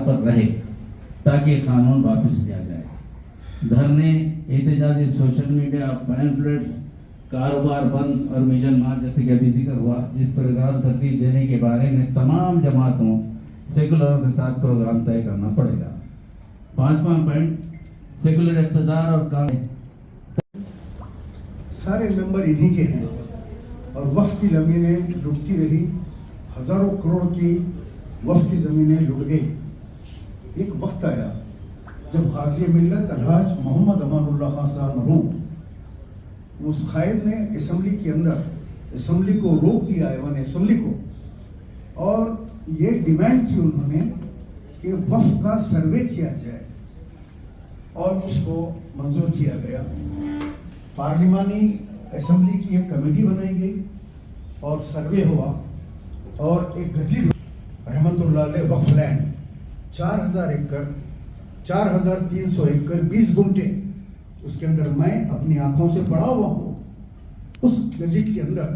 पर रहे ताकि कानून वापस लिया जाए। धरने, एहतजाजी, सोशल मीडिया, पैम्फलेट्स, कारोबार बंद और मिलन मार्च जैसे कि अभी जिक्र हुआ, जिस प्रोग्राम तरतीब देने के बारे में तमाम जमातों सेकुलरों के साथ प्रोग्राम तय करना पड़ेगा। 5वां पॉइंट, सेकुलर इक़्तिदार और कानून। सारे मेंबर इन्हीं के हैं और वक्फ की ज़मीनें लुटती रही, हज़ारों करोड़ की वक्फ की ज़मीनें लुट गई। एक वक्त आया जब गाज़ी मिल्लत अलहाज मोहम्मद अमानुल्लाह खान साहब मरहूम, उस कायद ने असम्बली के अंदर असम्बली को रोक दिया, एवन असम्बली को, और ये डिमांड की उन्होंने कि वक्फ का सर्वे किया जाए और उसको मंजूर किया गया। पार्लिमानी असम्बली की एक कमेटी बनाई गई और सर्वे हुआ और एक गजीर रहमतुल्लाह अलैह वक्फ लैंड 4000 एकड़ 4300 एकड़ 20 गुंठे, उसके अंदर मैं अपनी आंखों से पढ़ा हुआ हूँ। उस गजीट के अंदर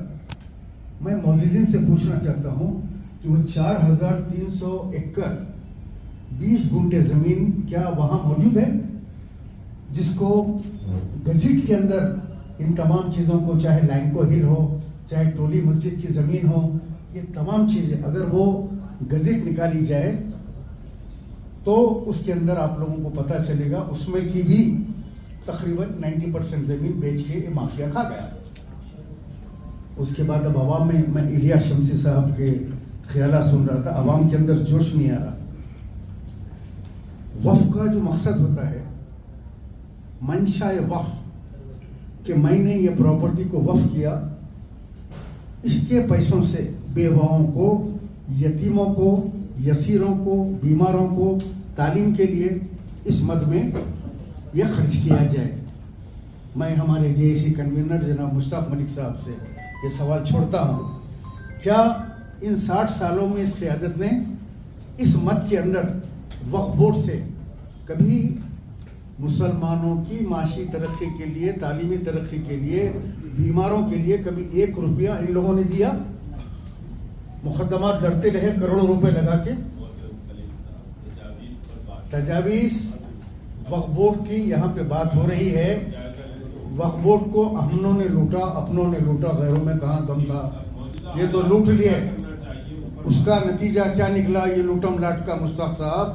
मैं मौजूदीन से पूछना चाहता हूँ कि वो 4300 एकड़ 20 गुंठे जमीन क्या वहाँ मौजूद है, जिसको गजीट के अंदर इन तमाम चीज़ों को, चाहे लैंको हिल हो, चाहे टोली मस्जिद की ज़मीन हो, ये तमाम चीज़ें अगर वो गजीट निकाली जाए तो उसके अंदर आप लोगों को पता चलेगा उसमें की भी तकरीबन 90% ज़मीन बेच के ये माफिया खा गया। उसके बाद अब आवाम में, मैं इलिया शमसी साहब के ख्यालात सुन रहा था, आवाम के अंदर जोश नहीं आ रहा। वक्फ का जो मकसद होता है, मंशाए वक्फ कि मैंने ये प्रॉपर्टी को वक्फ किया, इसके पैसों से बेवाओं को, यतीमों को, यसीरों को, बीमारों को तालीम के लिए इस मद में यह खर्च किया जाए। मैं हमारे जेएसी कन्वीनर जनाब मुश्ताक मलिक साहब से ये सवाल छोड़ता हूँ, क्या इन 60 सालों में इस क़यादत ने इस मद के अंदर वक्फ बोर्ड से कभी मुसलमानों की माशी तरक्की के लिए, तालीमी तरक्की के लिए, बीमारों के लिए कभी 1 रुपया इन लोगों ने दिया? मुकदमात लड़ते रहे करोड़ों रुपए लगा के। तजावीज़ वक्फ बोर्ड की यहाँ पे बात हो रही है। वक्फ बोर्ड को हमनों ने लूटा, अपनों ने लूटा, गैरों में कहाँ दम था। ये तो लूट लिए, उसका नतीजा क्या निकला ये लूटम लाट का मुश्ताक साहब,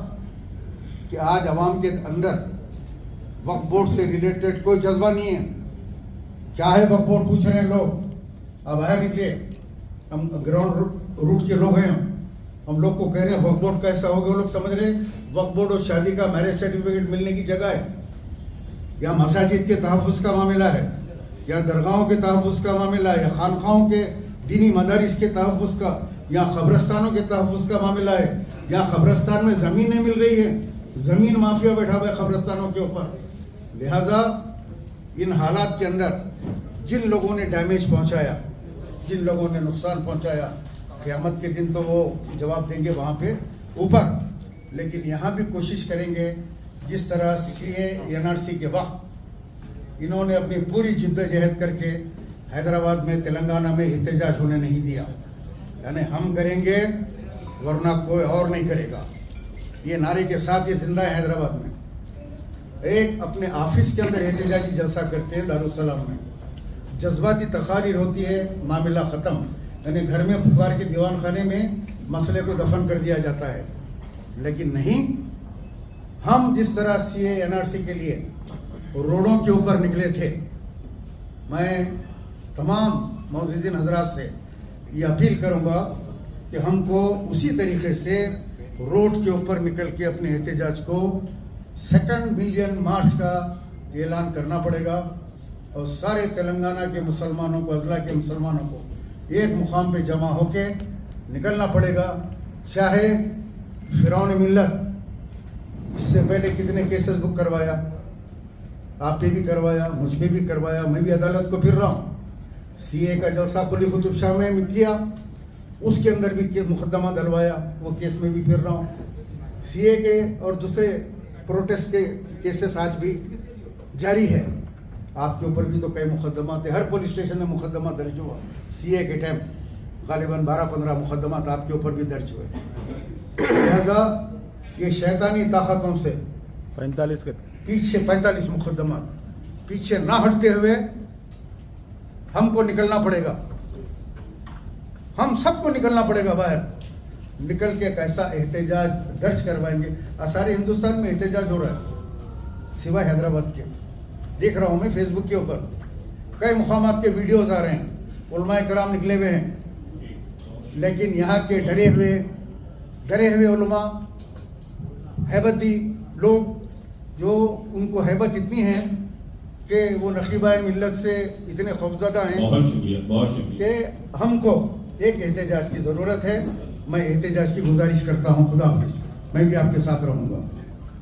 कि आज अवाम के अंदर वक्फ बोर्ड से रिलेटेड कोई जज्बा नहीं है। क्या है वक्फ बोर्ड पूछ रहे हैं लोग, अब बाहर निकले, हम ग्राउंड रूट के लोग हैं, हम लोग को कह रहे हैं वक्फ बोर्ड कैसा हो गया। वो लोग समझ रहे वक्फ बोर्ड और शादी का मैरिज सर्टिफिकेट मिलने की जगह है, या मसाजिद के तहफ़्फ़ुज़ का मामला है, या दरगाहों के तहफ़्फ़ुज़ का मामला है, या खानखाओं के दीनी मदारिस के तहफ़्फ़ुज़ का, या क़ब्रिस्तानों के तहफ़्फ़ुज़ का मामला है, या क़ब्रिस्तान में ज़मीनें मिल रही है, ज़मीन माफिया बैठा हुआ है क़ब्रिस्तानों के ऊपर। लिहाजा इन हालात के अंदर जिन लोगों ने डैमेज पहुंचाया, जिन लोगों ने नुकसान पहुंचाया, क़यामत के दिन तो वो जवाब देंगे वहाँ पे ऊपर। लेकिन यहाँ भी कोशिश करेंगे, जिस तरह CA NRC के वक्त इन्होंने अपनी पूरी जिद्दोजहद करके हैदराबाद में, तेलंगाना में एहतजाज होने नहीं दिया, यानी हम करेंगे वरना कोई और नहीं करेगा, ये नारे के साथ ये जिंदा है। हैदराबाद में एक अपने ऑफिस के अंदर एहतजाजी जलसा करते हैं दारुसलाम में, जज्बाती तकारीर होती है, मामला ख़त्म, यानी घर में पुकार के दीवान खाने में मसले को दफन कर दिया जाता है। लेकिन नहीं, हम जिस तरह CA NRC के लिए रोडों के ऊपर निकले थे, मैं तमाम मौजूदीन हजरात से ये अपील करूँगा कि हमको उसी तरीके से रोड के ऊपर निकल के अपने एहतजाज को 2 मिलियन मार्च का ऐलान करना पड़ेगा और सारे तेलंगाना के मुसलमानों को, अजला के मुसलमानों को एक मुकाम पे जमा होके निकलना पड़ेगा। चाहे फिरौन मिल्लत इससे पहले कितने केसेस बुक करवाया, आप पे भी करवाया, मुझ पे भी करवाया, मैं भी अदालत को फिर रहा हूँ। CA का जलसा कुली कुतुब शाह में किया, उसके अंदर भी मुकदमा डलवाया, वो केस में भी फिर रहा हूँ। CA के और दूसरे प्रोटेस्ट के केसेस आज भी जारी है। आपके ऊपर भी तो कई मुकदमा थे, हर पुलिस स्टेशन में मुकदमा दर्ज हुआ। CA के टाइम गालिबन 12-15 मुकदमा आपके ऊपर भी दर्ज हुए। लिहाजा ये शैतानी ताकतों से 45 के पीछे 45 मुकदमा पीछे ना हटते हुए हमको निकलना पड़ेगा, हम सबको निकलना पड़ेगा बाहर, निकल के कैसा एहतजाज दर्ज करवाएंगे। सारे हिंदुस्तान में एहतजाज हो रहा है सिवाय हैदराबाद के, देख रहा हूँ मैं फेसबुक के ऊपर कई मुकामात के वीडियोज आ रहे हैं, उलमाए कराम निकले हुए हैं, लेकिन यहाँ के डरे हुए उलमा हैबती लोग, जो उनको हैबत इतनी है कि वो नकीबाए मिल्लत से इतने खौफज़दा हैं बहुत शुक्रिया कि हमको एक एहतजाज की ज़रूरत है। मैं एहतजाज की गुजारिश करता हूँ, खुदा हाफिज़, मैं भी आपके साथ रहूँगा।